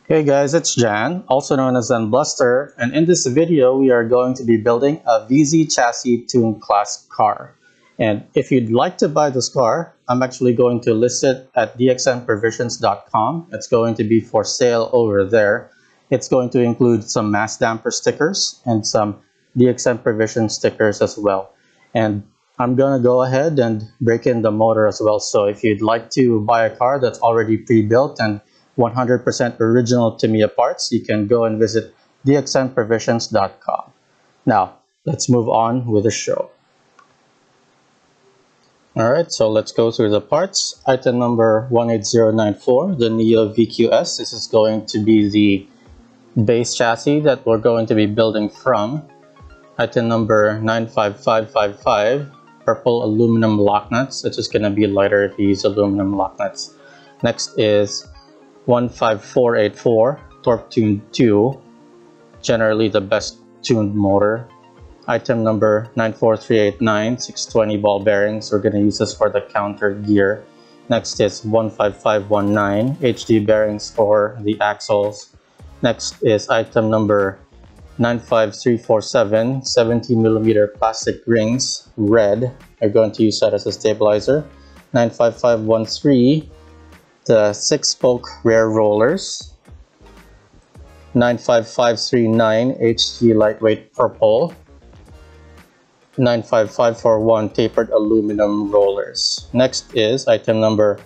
Hey guys, it's Jan, also known as Zenbluster, and in this video we are going to be building a VZ chassis tuned class car. And if you'd like to buy this car, I'm actually going to list it at dxnprovisions.com. It's going to be for sale over there. It's going to include some mass damper stickers and some DXN Provision stickers as well. And I'm going to go ahead and break in the motor as well. So if you'd like to buy a car that's already pre-built and 100% original Tamiya parts, you can go and visit dxnprovisions.com. Now, let's move on with the show. Alright, so let's go through the parts. Item number 18094, the Neo VQS. This is going to be the base chassis that we're going to be building from. Item number 95555, purple aluminum lock nuts. It's just going to be lighter if you use aluminum lock nuts. Next is 15484, Torque Tune 2, generally the best tuned motor. Item number 94389, 620 ball bearings. We're going to use this for the counter gear. Next is 15519, HD bearings for the axles. Next is item number 95347, 17mm plastic rings, red. We're going to use that as a stabilizer. 95513, the 6-spoke rear rollers. 95539, HG lightweight purple. 95541, tapered aluminum rollers. Next is item number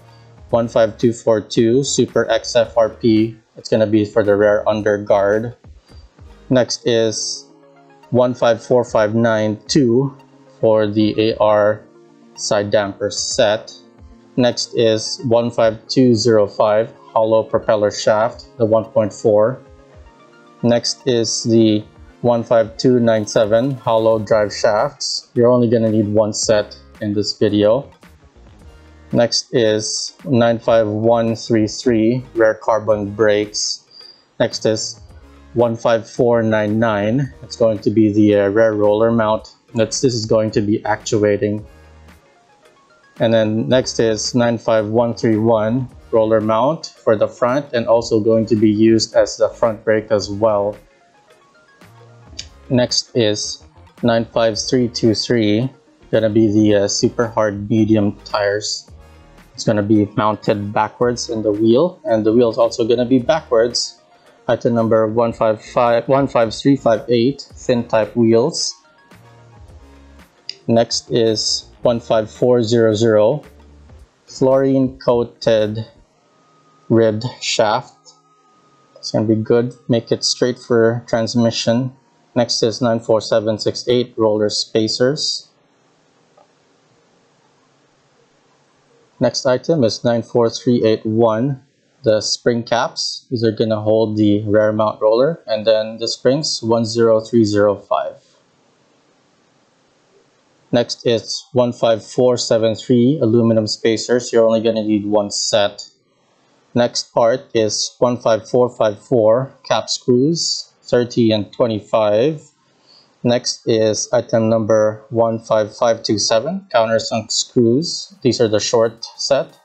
15242, Super XFRP. It's going to be for the rear underguard. Next is 154592 for the AR side damper set. Next is 15205, hollow propeller shaft, the 1.4. Next is the 15297, hollow drive shafts. You're only going to need one set in this video. Next is 95133, rear carbon brakes. Next is 15499. It's going to be the rear roller mount. This is going to be actuating. And then next is 95131, roller mount for the front and also going to be used as the front brake as well. Next is 95323, gonna be the super hard medium tires. It's gonna be mounted backwards in the wheel, and the wheel is also gonna be backwards. Item number 15358, thin type wheels. Next is 15400, fluorine coated ribbed shaft. It's gonna be good, make it straight for transmission. Next is 94768, roller spacers. Next item is 94381, the spring caps. These are gonna hold the rear mount roller, and then the springs 10305. Next is 15473, aluminum spacers. You're only gonna need one set. Next part is 15454, cap screws, 30 and 25. Next is item number 15527, countersunk screws. These are the short set.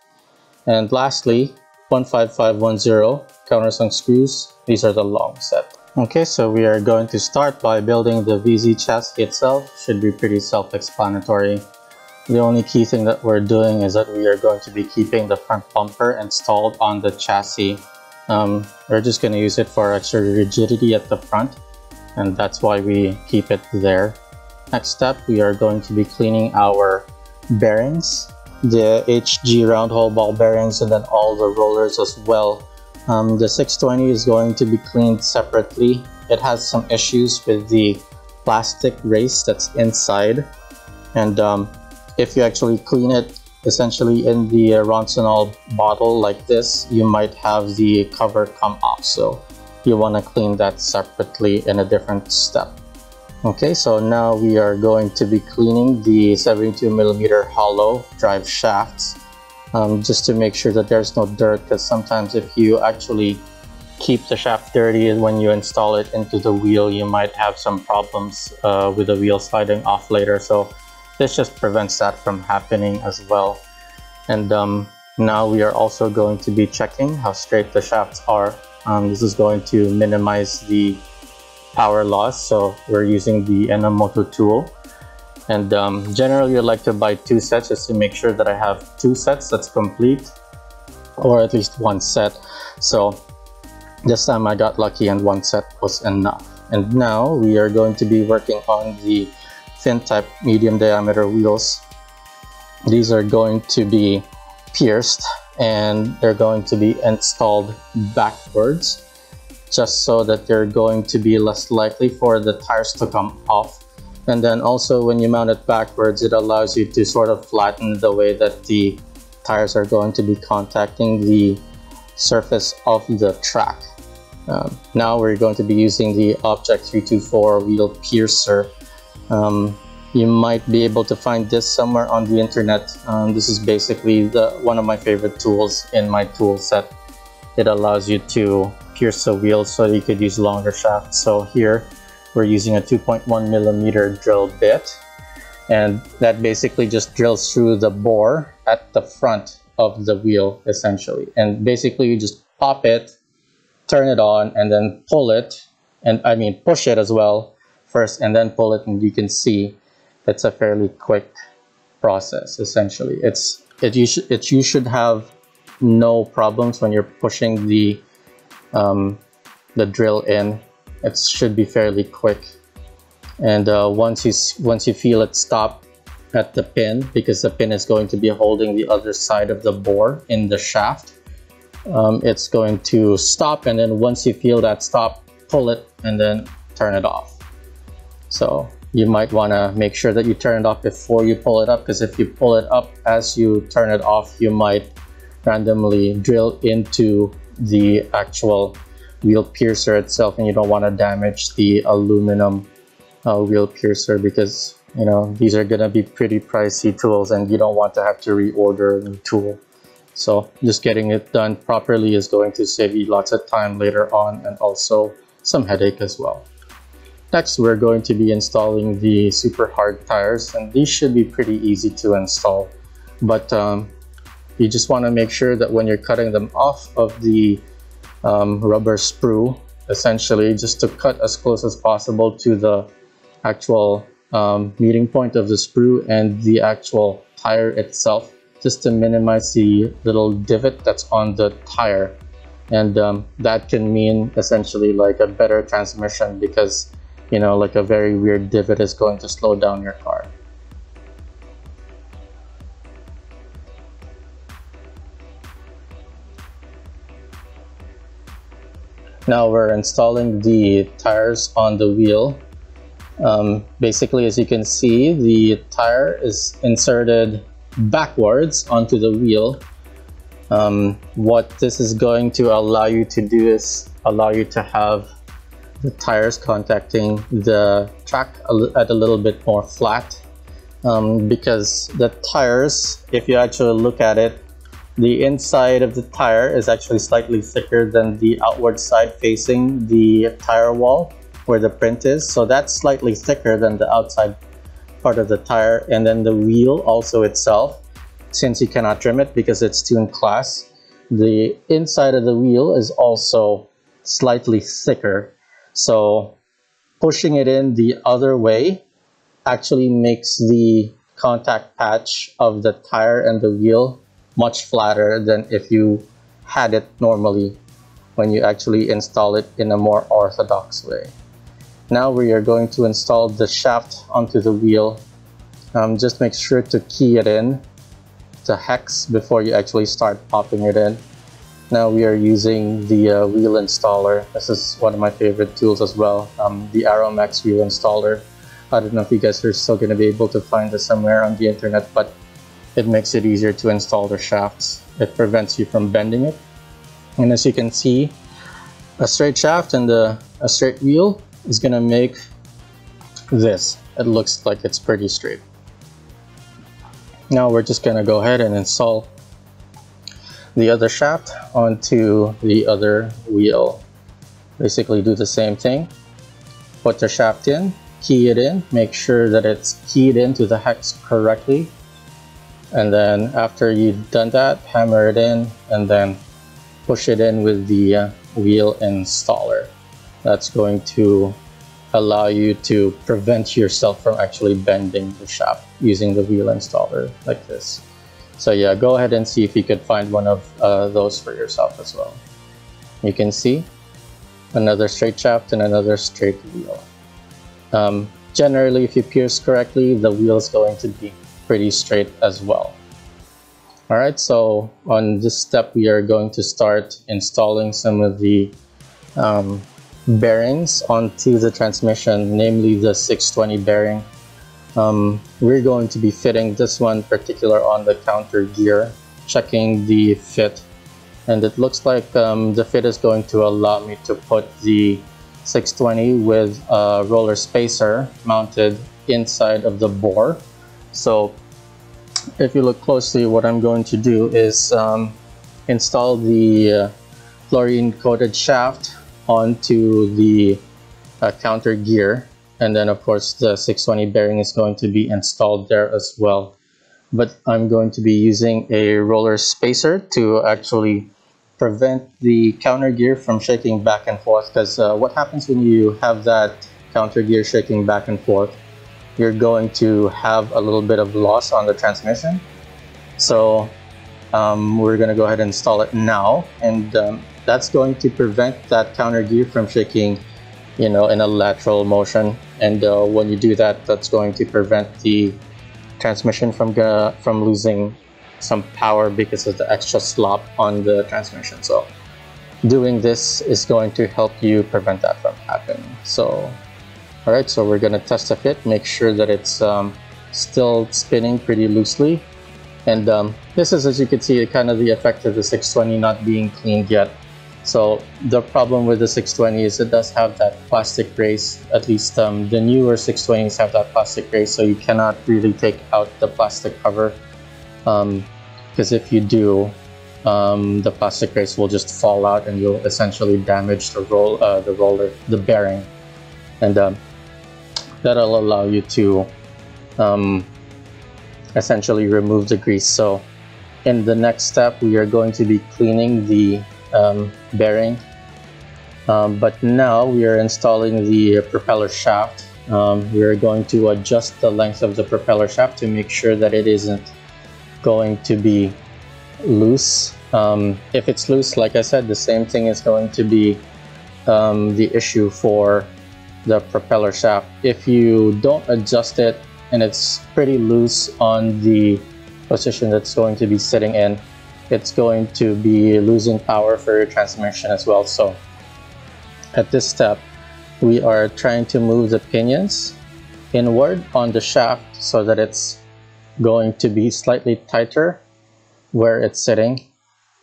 And lastly, 15510, countersunk screws. These are the long set. Okay, so we are going to start by building the VZ chassis itself. Should be pretty self-explanatory. The only key thing that we're doing is that we are going to be keeping the front bumper installed on the chassis. We're just going to use it for extra rigidity at the front, and that's why we keep it there. Next step, we are going to be cleaning our bearings, the HG round hole ball bearings, and then all the rollers as well. The 620 is going to be cleaned separately. It has some issues with the plastic race that's inside, and if you actually clean it essentially in the Ronsonol bottle like this, you might have the cover come off, so you want to clean that separately in a different step. Okay, so now we are going to be cleaning the 72mm hollow drive shafts, just to make sure that there's no dirt, because sometimes if you actually keep the shaft dirty when you install it into the wheel, you might have some problems with the wheel sliding off later. So this just prevents that from happening as well. And now we are also going to be checking how straight the shafts are This is going to minimize the power loss, so we're using the Enomoto tool. And generally I like to buy 2 sets just to make sure that I have 2 sets that's complete, or at least 1 set. So this time I got lucky and 1 set was enough. And now we are going to be working on the fin type medium diameter wheels. These are going to be pierced and they're going to be installed backwards, just so that they're going to be less likely for the tires to come off. And then also when you mount it backwards, it allows you to sort of flatten the way that the tires are going to be contacting the surface of the track. Now we're going to be using the Object 324 wheel piercer. You might be able to find this somewhere on the internet. This is basically one of my favorite tools in my tool set. It allows you to pierce the wheel so you could use longer shafts. So here we're using a 2.1mm drill bit, and that basically just drills through the bore at the front of the wheel essentially. And basically you just pop it, turn it on, and then pull it, and I mean push it as well first and then pull it, and you can see it's a fairly quick process essentially. You should have no problems when you're pushing the drill in. It should be fairly quick. And once you feel it stop at the pin, because the pin is going to be holding the other side of the bore in the shaft, it's going to stop, and then once you feel that stop, pull it and then turn it off. So you might want to make sure that you turn it off before you pull it up, because if you pull it up as you turn it off, you might randomly drill into the actual wheel piercer itself, and you don't want to damage the aluminum wheel piercer, because you know these are gonna be pretty pricey tools and you don't want to have to reorder a new tool. So just getting it done properly is going to save you lots of time later on, and also some headache as well. Next, we're going to be installing the super hard tires, and these should be pretty easy to install, but you just want to make sure that when you're cutting them off of the rubber sprue, essentially just to cut as close as possible to the actual meeting point of the sprue and the actual tire itself, just to minimize the little divot that's on the tire. And that can mean essentially like a better transmission, because you know, like a very weird divot is going to slow down your car. Now we're installing the tires on the wheel. Basically, as you can see, the tire is inserted backwards onto the wheel. What this is going to allow you to do is allow you to have the tires contacting the track at a little bit more flat, because the tires, if you actually look at it, the inside of the tire is actually slightly thicker than the outward side facing the tire wall where the print is. So that's slightly thicker than the outside part of the tire. And then the wheel also itself, since you cannot trim it because it's tuned class, the inside of the wheel is also slightly thicker. So pushing it in the other way actually makes the contact patch of the tire and the wheel much flatter than if you had it normally when you actually install it in a more orthodox way. Now we are going to install the shaft onto the wheel. Just make sure to key it in to hex before you actually start popping it in. Now we are using the wheel installer. This is one of my favorite tools as well, the Aromax wheel installer. I don't know if you guys are still going to be able to find this somewhere on the internet, but it makes it easier to install the shafts. It prevents you from bending it. And as you can see, a straight shaft and a straight wheel is going to make this. It looks like it's pretty straight. Now we're just going to go ahead and install the other shaft onto the other wheel. Basically do the same thing. Put the shaft in, key it in, make sure that it's keyed into the hex correctly. And then after you've done that, hammer it in and then push it in with the wheel installer. That's going to allow you to prevent yourself from actually bending the shaft using the wheel installer like this. So yeah, go ahead and see if you could find one of those for yourself as well. You can see another straight shaft and another straight wheel. Generally, if you pierce correctly, the wheel is going to be pretty straight as well. Alright, so on this step we are going to start installing some of the bearings onto the transmission, namely the 620 bearing. We're going to be fitting this one particular on the counter gear, checking the fit, and it looks like the fit is going to allow me to put the 620 with a roller spacer mounted inside of the bore. So if you look closely, what I'm going to do is install the fluorine coated shaft onto the counter gear, and then of course the 620 bearing is going to be installed there as well. But I'm going to be using a roller spacer to actually prevent the counter gear from shaking back and forth, because what happens when you have that counter gear shaking back and forth, you're going to have a little bit of loss on the transmission. So we're going to go ahead and install it now, and that's going to prevent that counter gear from shaking, you know, in a lateral motion. And when you do that, that's going to prevent the transmission from losing some power because of the extra slop on the transmission. So doing this is going to help you prevent that from happening. So alright, so we're going to test the fit, make sure that it's still spinning pretty loosely. And this is, as you can see, kind of the effect of the 620 not being cleaned yet. So the problem with the 620 is it does have that plastic brace. At least the newer 620s have that plastic brace, so you cannot really take out the plastic cover, because if you do, the plastic brace will just fall out and you'll essentially damage the bearing, and that'll allow you to essentially remove the grease. So in the next step, we are going to be cleaning the bearing, but now we are installing the propeller shaft. We are going to adjust the length of the propeller shaft to make sure that it isn't going to be loose. If it's loose, like I said, the same thing is going to be the issue for the propeller shaft. If you don't adjust it and it's pretty loose on the position that's going to be sitting in, it's going to be losing power for your transmission as well. So at this step, we are trying to move the pinions inward on the shaft so that it's going to be slightly tighter where it's sitting.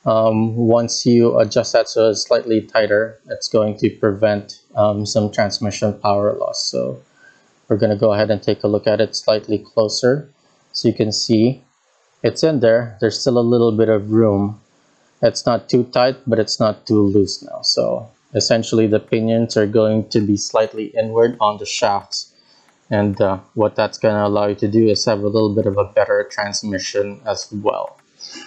Once you adjust that so it's slightly tighter, it's going to prevent some transmission power loss. So we're going to go ahead and take a look at it slightly closer. So you can see it's in there. There's still a little bit of room. It's not too tight, but it's not too loose now. So essentially the pinions are going to be slightly inward on the shafts. And what that's going to allow you to do is have a little bit of a better transmission as well.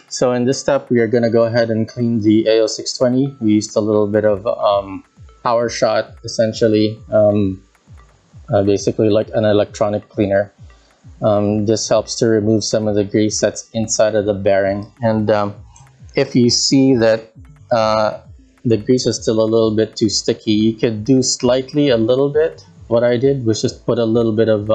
So in this step, we are going to go ahead and clean the AO620. We used a little bit of power shot, essentially, basically like an electronic cleaner. This helps to remove some of the grease that's inside of the bearing. And if you see that the grease is still a little bit too sticky, you could do slightly a little bit. What I did was just put a little bit of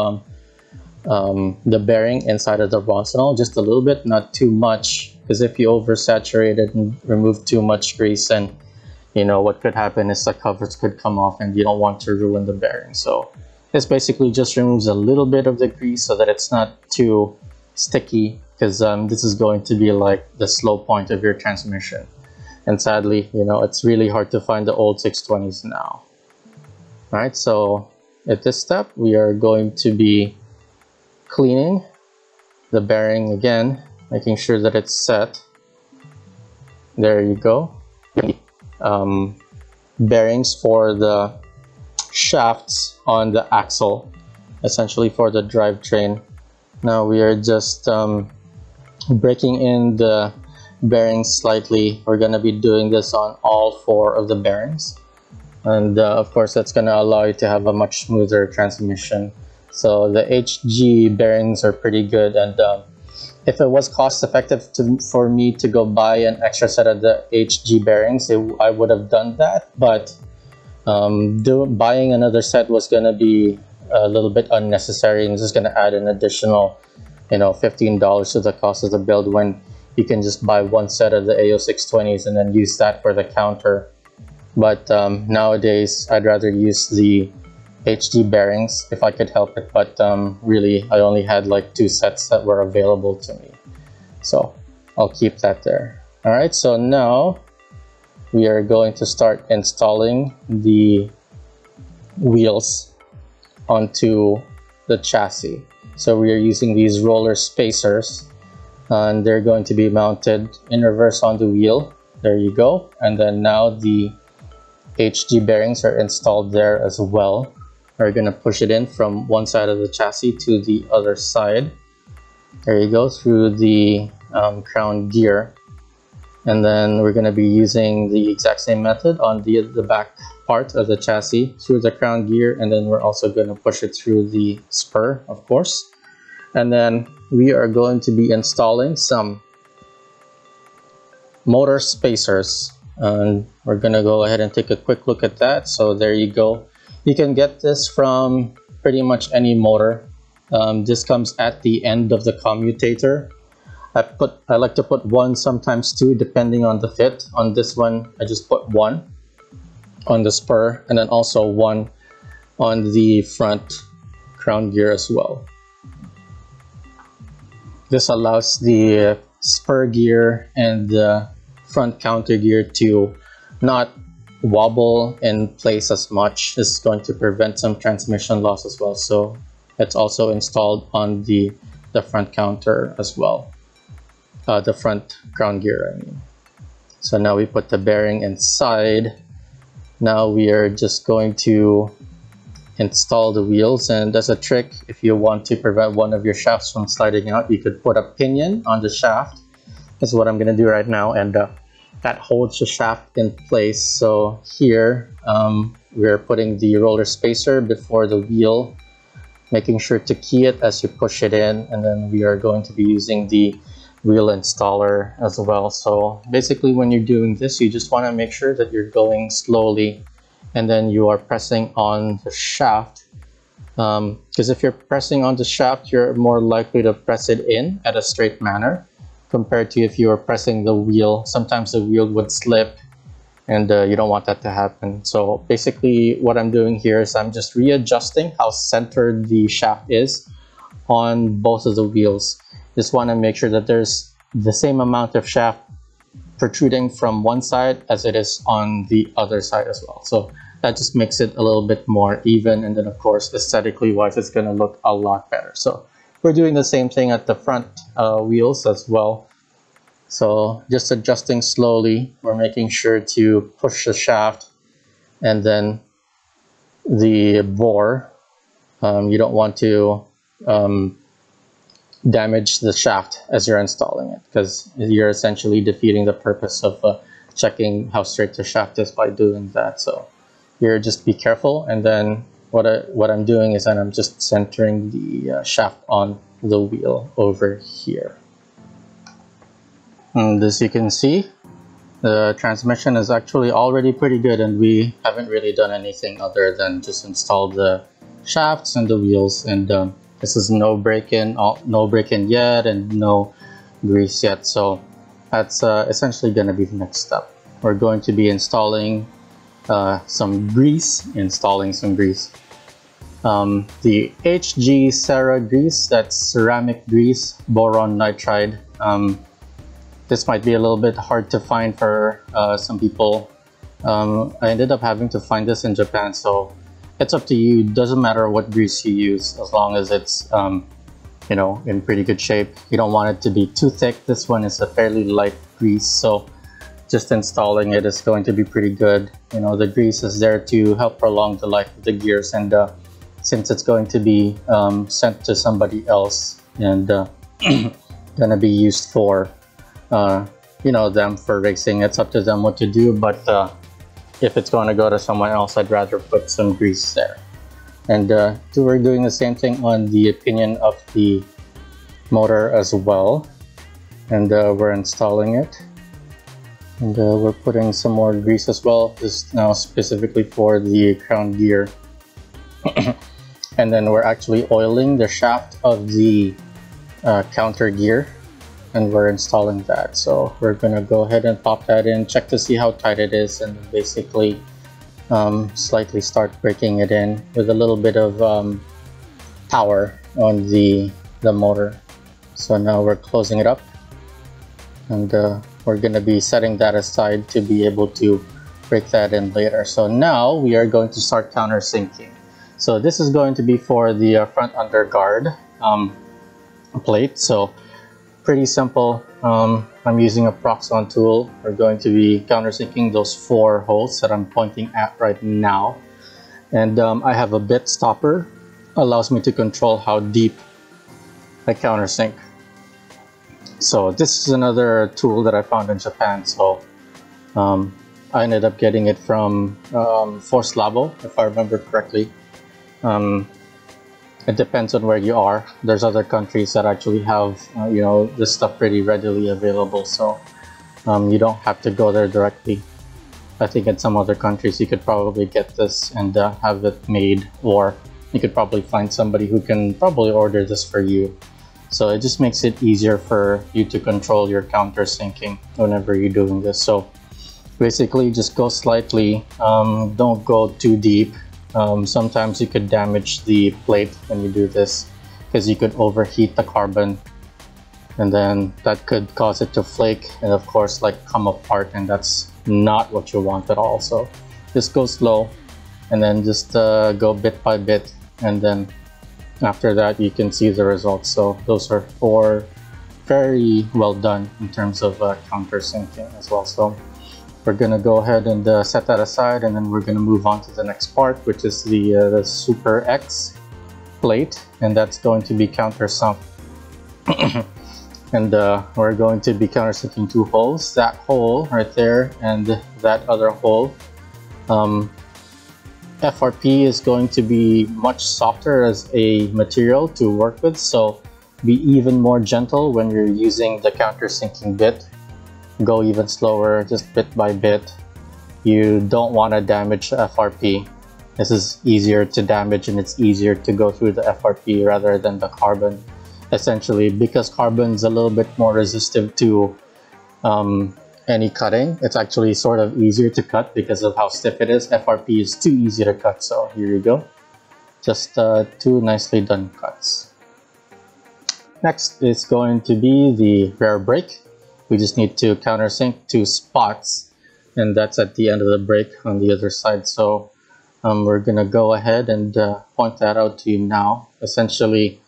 the bearing inside of the Roncinol, just a little bit, not too much, because if you oversaturate it and remove too much grease, then you know what could happen is the covers could come off and you don't want to ruin the bearing. So this basically just removes a little bit of the grease so that it's not too sticky, because this is going to be like the slow point of your transmission. And sadly, you know, it's really hard to find the old 620s now. All right, so at this step, we are going to be cleaning the bearing again, making sure that it's set. There you go. Bearings for the shafts on the axle, essentially for the drivetrain. Now we are just breaking in the bearings slightly. We're going to be doing this on all 4 of the bearings, and of course that's going to allow you to have a much smoother transmission. So the HG bearings are pretty good, and if it was cost effective for me to go buy an extra set of the HG bearings, I would have done that, but buying another set was going to be a little bit unnecessary, and just going to add an additional, $15 to the cost of the build, when you can just buy one set of the AO620s and then use that for the counter. But nowadays I'd rather use the HG bearings if I could help it, but really I only had like 2 sets that were available to me, so I'll keep that there. Alright, so now we are going to start installing the wheels onto the chassis. So we are using these roller spacers, and they're going to be mounted in reverse on the wheel. There you go. And then now the HG bearings are installed there as well. We're going to push it in from one side of the chassis to the other side. There you go, through the crown gear. And then we're going to be using the exact same method on the back part of the chassis through the crown gear, and then we're also going to push it through the spur, of course. And then we are going to be installing some motor spacers, and we're going to go ahead and take a quick look at that. So there you go. You can get this from pretty much any motor. This comes at the end of the commutator. I like to put 1, sometimes 2, depending on the fit. On this one, I just put 1 on the spur, and then also 1 on the front crown gear as well. This allows the spur gear and the front counter gear to not wobble in place as much. This is going to prevent some transmission loss as well. So it's also installed on the front counter as well. The front crown gear, I mean. So now we put the bearing inside. Now we are just going to install the wheels, and as a trick, if you want to prevent one of your shafts from sliding out, you could put a pinion on the shaft. That's what I'm going to do right now, and that holds the shaft in place. So here we're putting the roller spacer before the wheel, making sure to key it as you push it in, and then we are going to be using the wheel installer as well. So basically when you're doing this, you just want to make sure that you're going slowly, and then you are pressing on the shaft, because if you're pressing on the shaft, you're more likely to press it in at a straight manner compared to if you are pressing the wheel. Sometimes the wheel would slip, and you don't want that to happen. So basically what I'm doing here is I'm just readjusting how centered the shaft is on both of the wheels. Just want to make sure that there's the same amount of shaft protruding from one side as it is on the other side as well. So that just makes it a little bit more even, and then of course aesthetically wise it's going to look a lot better. So we're doing the same thing at the front wheels as well. So just adjusting slowly, we're making sure to push the shaft and then the bore. You don't want to damage the shaft as you're installing it, because you're essentially defeating the purpose of checking how straight the shaft is by doing that. So here, just be careful. And then what I'm doing is that I'm just centering the shaft on the wheel over here. And as you can see, the transmission is actually already pretty good, and we haven't really done anything other than just install the shafts and the wheels. And this is no break-in yet, and no grease yet. So that's essentially going to be the next step. We're going to be installing some grease. The HG Cera grease, that's ceramic grease, boron nitride. This might be a little bit hard to find for some people. I ended up having to find this in Japan, so it's up to you. It doesn't matter what grease you use, as long as it's in pretty good shape. You don't want it to be too thick. This one is a fairly light grease, so just installing it is going to be pretty good. The grease is there to help prolong the life of the gears, and since it's going to be sent to somebody else and gonna be used for you know, them for racing. It's up to them what to do, but if it's going to go to someone else, I'd rather put some grease there. And we're doing the same thing on the pinion of the motor as well. And we're installing it. And we're putting some more grease as well. This is now specifically for the crown gear. And then we're actually oiling the shaft of the counter gear, and we're installing that. So we're gonna go ahead and pop that in, check to see how tight it is, and basically slightly start breaking it in with a little bit of power on the motor. So now we're closing it up, and we're gonna be setting that aside to be able to break that in later. So now we are going to start countersinking. So this is going to be for the front underguard plate. So pretty simple. I'm using a Proxxon tool. We're going to be countersinking those 4 holes that I'm pointing at right now. And I have a bit stopper, allows me to control how deep I countersink. So this is another tool that I found in Japan. So I ended up getting it from Force Labo, if I remember correctly. It depends on where you are. There's other countries that actually have you know, this stuff pretty readily available, so you don't have to go there directly. I think in some other countries you could probably get this and have it made, or you could probably find somebody who can probably order this for you. So it just makes it easier for you to control your countersinking whenever you're doing this. So basically just go slightly, don't go too deep. Sometimes you could damage the plate when you do this, because you could overheat the carbon, and then that could cause it to flake and of course like come apart, and that's not what you want at all. So just go slow, and then just go bit by bit, and then after that you can see the results. So those are 4 very well done in terms of countersinking as well. So we're gonna go ahead and set that aside, and then we're gonna move on to the next part, which is the Super X plate, and that's going to be countersunk. And we're going to be countersinking 2 holes, that hole right there and that other hole. FRP is going to be much softer as a material to work with, so be even more gentle when you're using the countersinking bit. Go even slower, just bit by bit. You don't want to damage the FRP. This is easier to damage, and it's easier to go through the FRP rather than the carbon, essentially, because carbon is a little bit more resistant to any cutting. It's actually sort of easier to cut because of how stiff it is. FRP is too easy to cut. So here you go, just 2 nicely done cuts. Next is going to be the rear brake. We just need to countersink 2 spots, and that's at the end of the brake on the other side. So we're gonna go ahead and point that out to you now. Essentially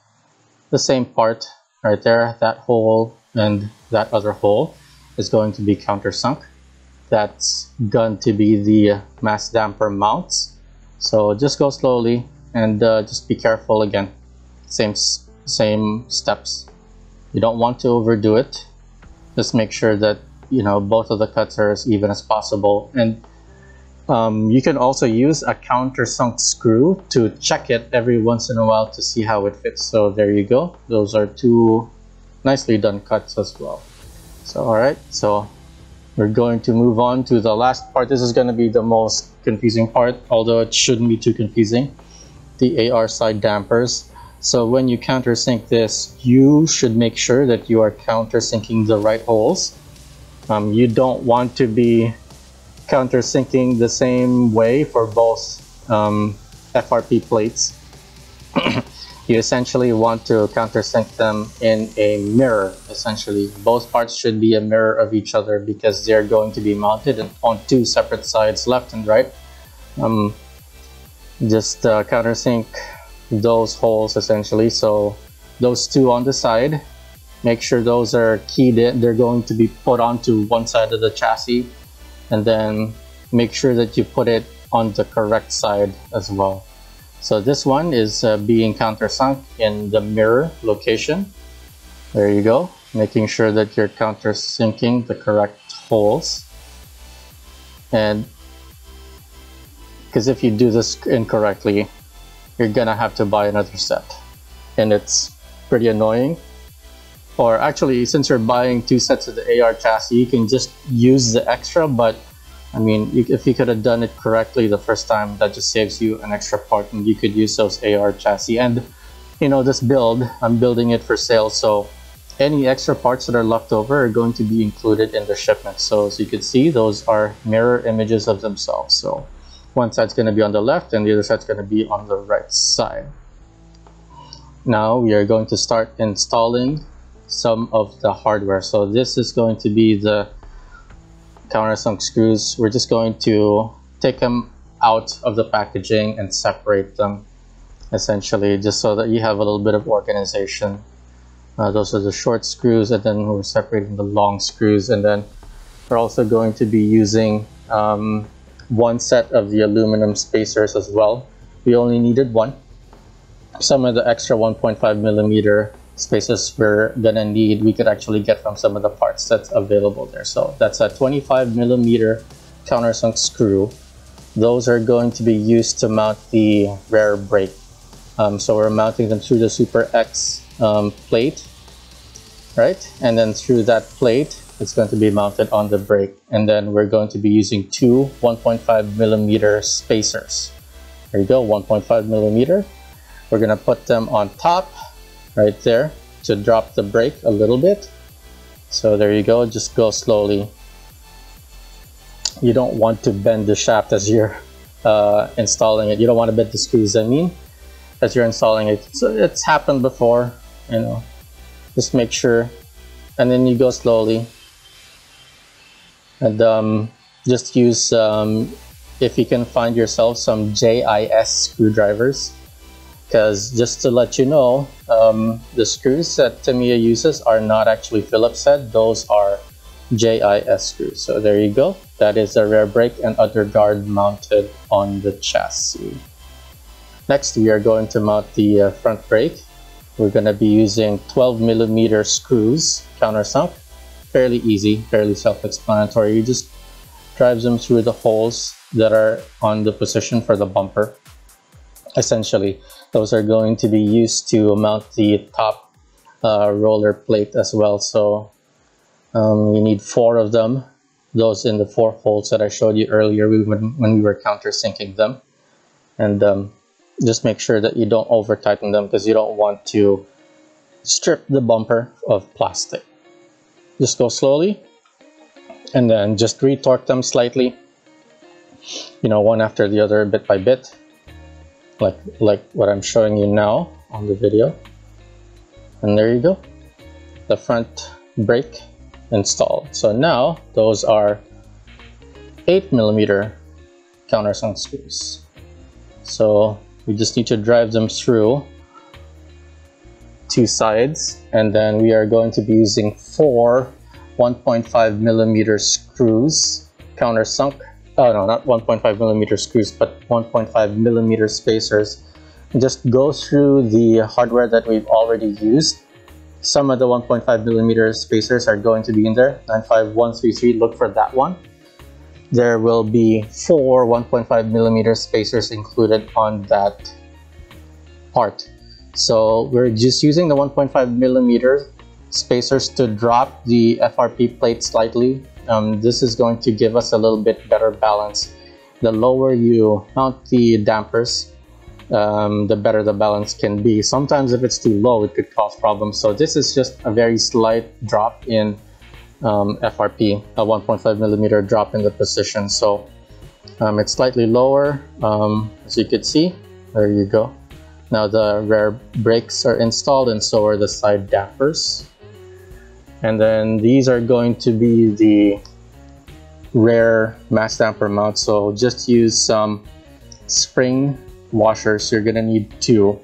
the same part right there, that hole and that other hole is going to be countersunk. That's going to be the mass damper mounts. So just go slowly, and just be careful again. Same steps. You don't want to overdo it. Just make sure that, you know, both of the cuts are as even as possible. And you can also use a countersunk screw to check it every once in a while to see how it fits. So there you go. Those are 2 nicely done cuts as well. So alright, so we're going to move on to the last part. This is going to be the most confusing part, although it shouldn't be too confusing. The AR side dampers. So when you countersink this, you should make sure that you are countersinking the right holes. You don't want to be countersinking the same way for both FRP plates. You essentially want to countersink them in a mirror. Essentially, both parts should be a mirror of each other, because they're going to be mounted on 2 separate sides, left and right. Just countersink those holes essentially. So those 2 on the side, make sure those are keyed in. They're going to be put onto one side of the chassis, and then make sure that you put it on the correct side as well. So this one is being countersunk in the mirror location. There you go. making sure that you're countersinking the correct holes. And because if you do this incorrectly, you're gonna have to buy another set, and it's pretty annoying. Or actually, since you're buying 2 sets of the AR chassis, you can just use the extra, but I mean, if you could have done it correctly the first time, that just saves you an extra part, and you could use those AR chassis. And you know, this build, I'm building it for sale, so any extra parts that are left over are going to be included in the shipment. So as you can see, those are mirror images of themselves. So one side's going to be on the left and the other side's going to be on the right side. Now we are going to start installing some of the hardware. So this is going to be the countersunk screws. We're just going to take them out of the packaging and separate them, essentially, just so that you have a little bit of organization. Those are the short screws, and then we're separating the long screws, and then we're also going to be using one set of the aluminum spacers as well. We only needed one. Some of the extra 1.5mm spacers we're gonna need, we could actually get from some of the parts that's available there. So that's a 25mm countersunk screw. Those are going to be used to mount the rear brake. So we're mounting them through the Super X plate, right? And then through that plate, it's going to be mounted on the brake. And then we're going to be using 2 1.5mm spacers. There you go, 1.5mm. We're gonna put them on top, right there, to drop the brake a little bit. So there you go, just go slowly. You don't want to bend the shaft as you're installing it. You don't want to bend the screws, I mean, as you're installing it. So it's happened before, you know. Just make sure, and then you go slowly. And just use, if you can find yourself some JIS screwdrivers, because just to let you know, the screws that Tamiya uses are not actually Phillips head. Those are JIS screws. So there you go. That is the rear brake and other guard mounted on the chassis. Next, we are going to mount the front brake. We're going to be using 12mm screws, countersunk. Fairly easy, fairly self-explanatory. You just drive them through the holes that are on the position for the bumper. Essentially, those are going to be used to mount the top roller plate as well. So you need 4 of them. Those in the 4 holes that I showed you earlier when we were countersinking them. And just make sure that you don't over tighten them, because you don't want to strip the bumper of plastic. Just go slowly and then just retorque them slightly, you know, one after the other, bit by bit, like what I'm showing you now on the video. And there you go, the front brake installed. So now those are 8mm countersunk screws. So we just need to drive them through 2 sides, and then we are going to be using 4 1.5mm screws, countersunk. Oh no, not 1.5mm screws, but 1.5mm spacers. And just go through the hardware that we've already used. Some of the 1.5mm spacers are going to be in there. 95133, look for that one. There will be 4 1.5mm spacers included on that part. So we're just using the 1.5mm spacers to drop the FRP plate slightly. This is going to give us a little bit better balance. The lower you mount the dampers, the better the balance can be. Sometimes if it's too low, it could cause problems. So this is just a very slight drop in FRP, a 1.5mm drop in the position. So it's slightly lower, as you can see. There you go. Now the rear brakes are installed, and so are the side dampers. And then these are going to be the rear mass damper mount. So just use some spring washers. You're gonna need 2.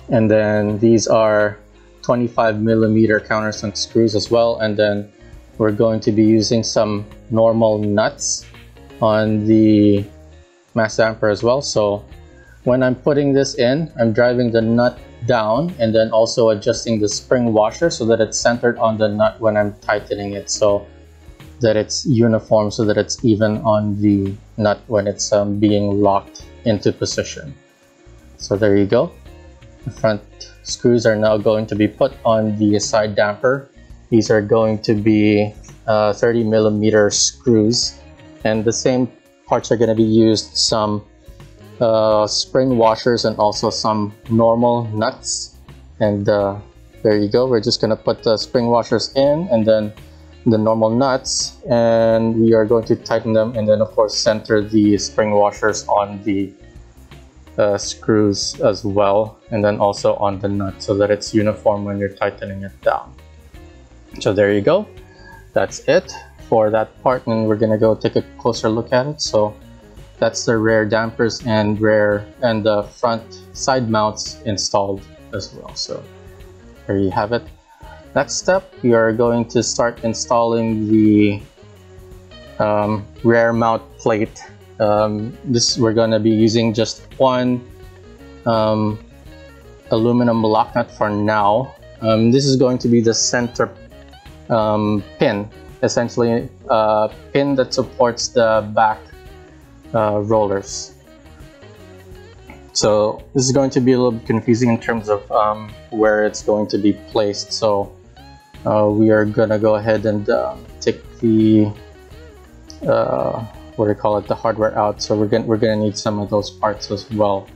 And then these are 25mm countersunk screws as well. And then we're going to be using some normal nuts on the mass damper as well. So When I'm putting this in, I'm driving the nut down and then also adjusting the spring washer so that it's centered on the nut when I'm tightening it, so that it's uniform, so that it's even on the nut when it's being locked into position. So there you go. The front screws are now going to be put on the side damper. These are going to be 30mm screws, and the same parts are going to be used, some spring washers and also some normal nuts. And there you go. We're just going to put the spring washers in and then the normal nuts, and we are going to tighten them, and then of course center the spring washers on the screws as well, and then also on the nut so that it's uniform when you're tightening it down. So there you go. That's it for that part, and we're gonna go take a closer look at it. So that's the rear dampers and the front side mounts installed as well. So there you have it. Next step, we are going to start installing the rear mount plate. We're going to be using just one aluminum lock nut for now. This is going to be the center pin, essentially a pin that supports the back rollers. So this is going to be a little bit confusing in terms of where it's going to be placed. So we are gonna go ahead and take the what do you call it, the hardware out. So we're gonna need some of those parts as well.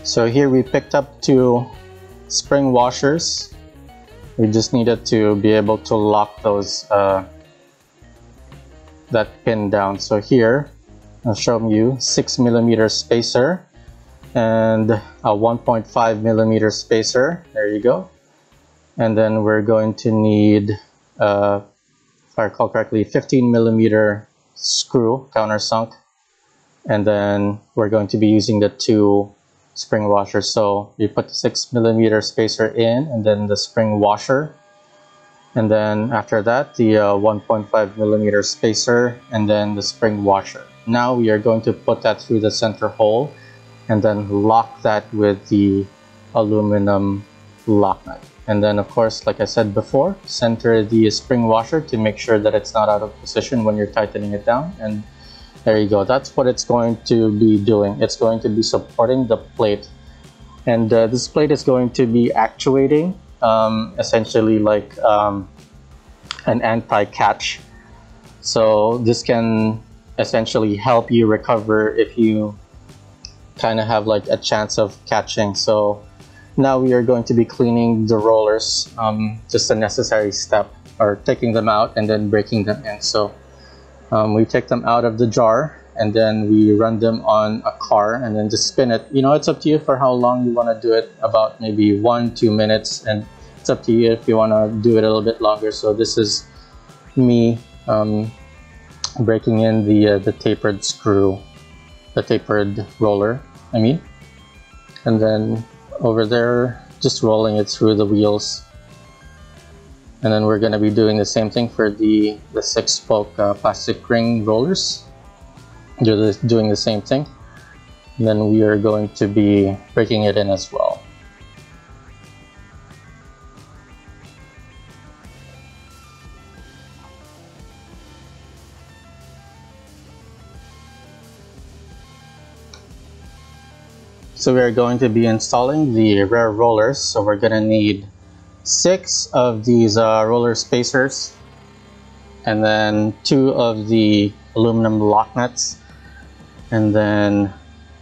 So here we picked up 2 spring washers. We just needed to be able to lock those that pin down. So here I'll show you 6mm spacer and a 1.5mm spacer. There you go. And then we're going to need, if I recall correctly, 15mm screw countersunk. And then we're going to be using the 2 spring washers. So you put the 6mm spacer in, and then the spring washer. And then after that, the 1.5mm spacer, and then the spring washer. Now we are going to put that through the center hole and then lock that with the aluminum lock nut. And then of course, like I said before, center the spring washer to make sure that it's not out of position when you're tightening it down. And there you go. That's what it's going to be doing. It's going to be supporting the plate. And this plate is going to be actuating, essentially like an anti-catch. So this can essentially help you recover if you kind of have like a chance of catching. So now we are going to be cleaning the rollers, just a necessary step, or taking them out and then breaking them in. So we take them out of the jar and then we run them on a car and then just spin it. You know, it's up to you for how long you want to do it, about maybe 1-2 minutes, and it's up to you if you want to do it a little bit longer. So this is me breaking in the tapered screw, the tapered roller, I mean, and then over there just rolling it through the wheels. And then we're going to be doing the same thing for the 6-spoke plastic ring rollers. Doing the same thing. And then we are going to be breaking it in as well. So we are going to be installing the rear rollers. So we're going to need 6 of these roller spacers, and then 2 of the aluminum lock nuts, and then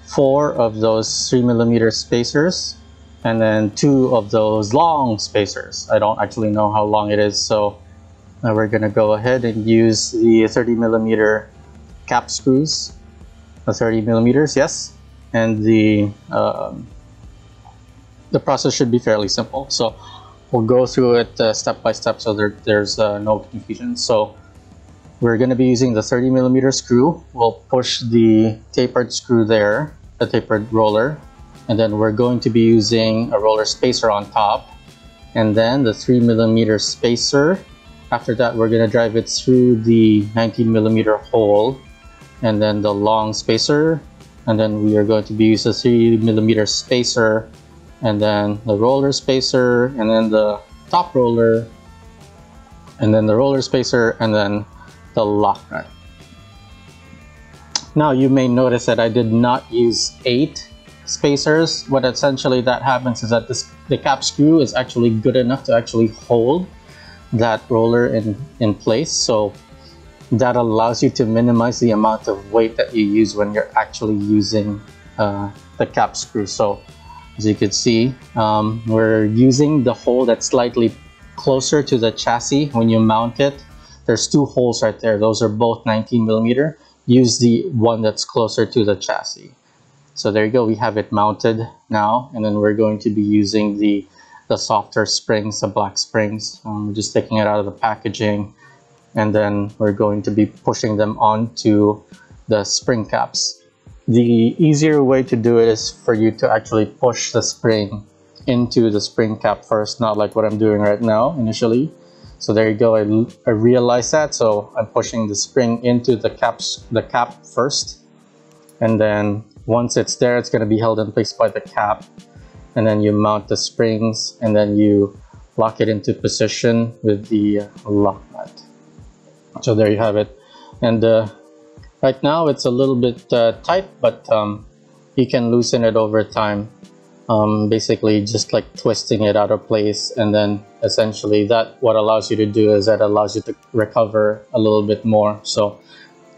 4 of those 3mm spacers, and then 2 of those long spacers. I don't actually know how long it is, so now we're gonna go ahead and use the 30mm cap screws, the 30mm, yes, and the process should be fairly simple. So we'll go through it step by step so there's no confusion. So we're going to be using the 30mm screw. We'll push the tapered screw there, the tapered roller, and then we're going to be using a roller spacer on top, and then the 3mm spacer After that, we're going to drive it through the 19mm hole, and then the long spacer, and then we are going to be using a 3mm spacer, and then the roller spacer, and then the top roller, and then the roller spacer, and then the lock nut. Now you may notice that I did not use 8 spacers. What essentially that happens is that the cap screw is actually good enough to actually hold that roller in place, so that allows you to minimize the amount of weight that you use when you're actually using the cap screw. So as you can see, we're using the hole that's slightly closer to the chassis. When you mount it, there's 2 holes right there. Those are both 19mm. Use the one that's closer to the chassis. So there you go, we have it mounted now, and then we're going to be using the softer springs, the black springs. We're just taking it out of the packaging, and then we're going to be pushing them onto the spring caps. The easier way to do it is for you to actually push the spring into the spring cap first, not like what I'm doing right now initially. So there you go, I realized that, so I'm pushing the spring into the cap first, and then once it's there, it's going to be held in place by the cap, and then you mount the springs, and then you lock it into position with the lock nut. So there you have it. And right now it's a little bit tight, but you can loosen it over time. Basically just like twisting it out of place, and then essentially that what allows you to do is that allows you to recover a little bit more. So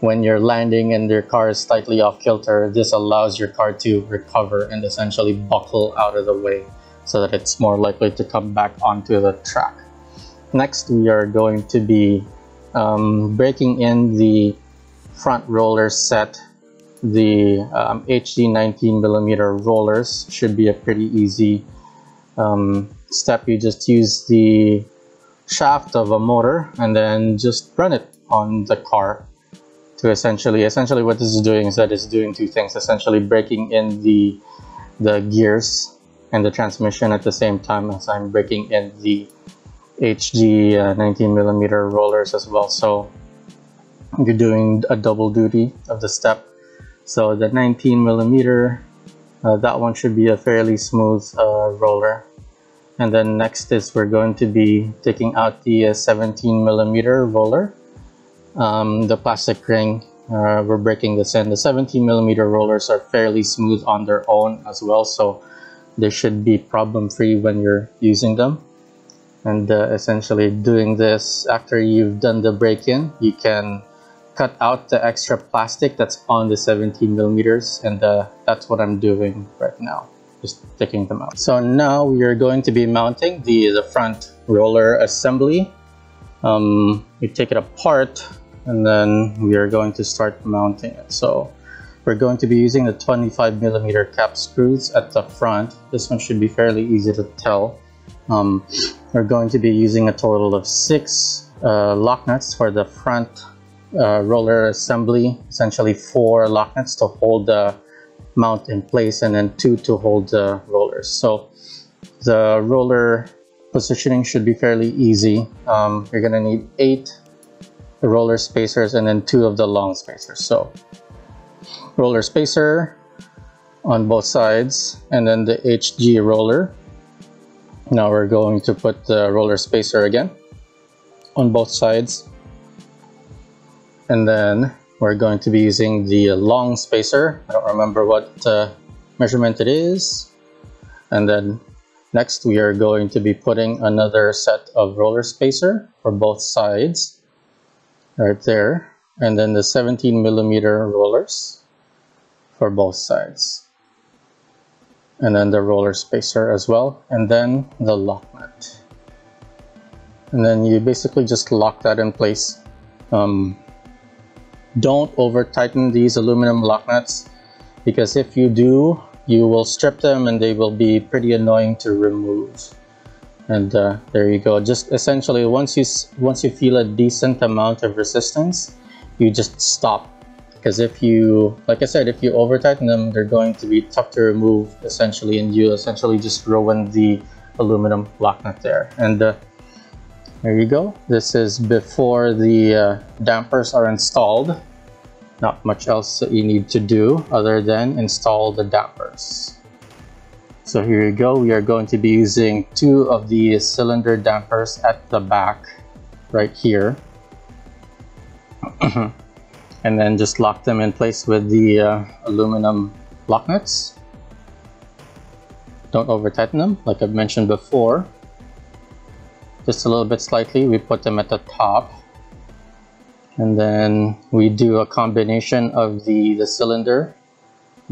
when you're landing and your car is slightly off kilter, this allows your car to recover and essentially buckle out of the way so that it's more likely to come back onto the track. Next, we are going to be breaking in the front roller set. The HD 19mm rollers should be a pretty easy step. You just use the shaft of a motor and then just run it on the car to essentially what this is doing is that it's doing 2 things, essentially breaking in the gears and the transmission at the same time as I'm breaking in the HD 19mm rollers as well. So you're doing a double duty of the step. So the 19mm, that one should be a fairly smooth roller. And then next is we're going to be taking out the 17mm roller. The plastic ring, we're breaking this in. The 17mm rollers are fairly smooth on their own as well, so they should be problem-free when you're using them. And essentially doing this after you've done the break-in, you can cut out the extra plastic that's on the 17mm, and that's what I'm doing right now, just taking them out. So now we are going to be mounting the front roller assembly. We take it apart, and then we are going to start mounting it. So we're going to be using the 25mm cap screws at the front. This one should be fairly easy to tell. We're going to be using a total of 6 lock nuts for the front roller assembly, essentially 4 lock nuts to hold the mount in place, and then 2 to hold the rollers. So the roller positioning should be fairly easy. You're gonna need 8 roller spacers and then 2 of the long spacers. So roller spacer on both sides, and then the HG roller. Now we're going to put the roller spacer again on both sides, and then we're going to be using the long spacer. I don't remember what measurement it is. And then next we are going to be putting another set of roller spacer for both sides right there, and then the 17mm rollers for both sides, and then the roller spacer as well, and then the lock nut. And then you basically just lock that in place. Don't over tighten these aluminum lock nuts, because if you do, you will strip them and they will be pretty annoying to remove. And there you go. Just essentially once you feel a decent amount of resistance, you just stop. Because if you, like I said, if you over tighten them, they're going to be tough to remove essentially, and you essentially just ruin the aluminum lock nut there. And There you go. This is before the dampers are installed. Not much else that you need to do other than install the dampers. So here you go. We are going to be using 2 of the cylinder dampers at the back right here. And then just lock them in place with the aluminum lock nuts. Don't over tighten them like I've mentioned before. Just a little bit slightly. We put them at the top. And then we do a combination of the cylinder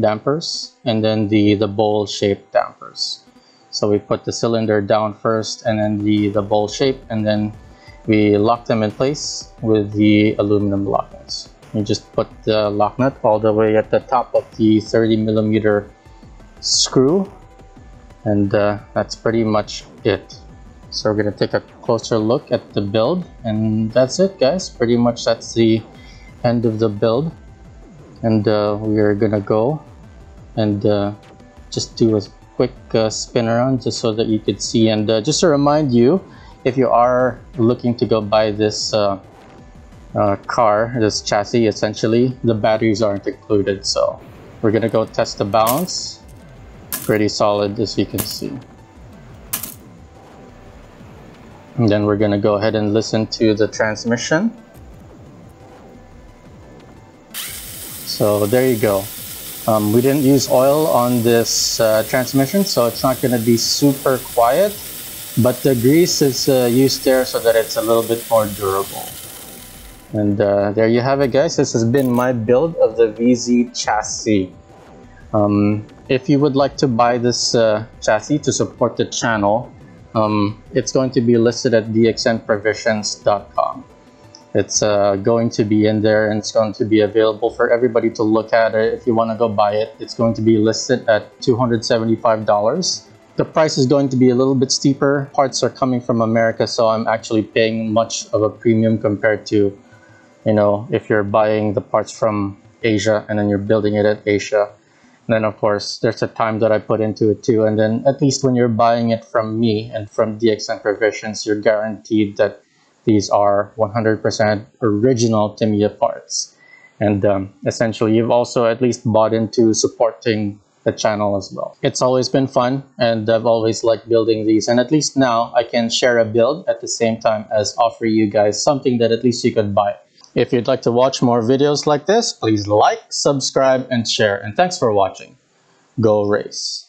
dampers and then the bowl shaped dampers. So we put the cylinder down first and then the bowl shape, and then we lock them in place with the aluminum lock nuts. You just put the lock nut all the way at the top of the 30mm screw, and that's pretty much it. So we're going to take a closer look at the build, and that's it, guys. Pretty much that's the end of the build, and we are going to go and just do a quick spin around just so that you could see. And just to remind you, if you are looking to go buy this car, this chassis, essentially the batteries aren't included. So we're going to go test the balance. Pretty solid, as you can see. And then we're going to go ahead and listen to the transmission. So there you go. We didn't use oil on this transmission, so it's not going to be super quiet, but the grease is used there so that it's a little bit more durable. And there you have it, guys. This has been my build of the VZ chassis. If you would like to buy this chassis to support the channel, it's going to be listed at dxnprovisions.com. It's going to be in there, and it's going to be available for everybody to look at it. If you want to go buy it, it's going to be listed at $275. The price is going to be a little bit steeper. Parts are coming from America, so I'm actually paying much of a premium compared to, you know, if you're buying the parts from Asia and then you're building it at Asia. And then of course there's a time that I put into it too, and then at least when you're buying it from me and from DXN Provisions, you're guaranteed that these are 100% original Tamiya parts. And essentially you've also at least bought into supporting the channel as well. It's always been fun, and I've always liked building these, and at least now I can share a build at the same time as offer you guys something that at least you could buy. If you'd like to watch more videos like this, please like, subscribe, and share. And thanks for watching. Go race.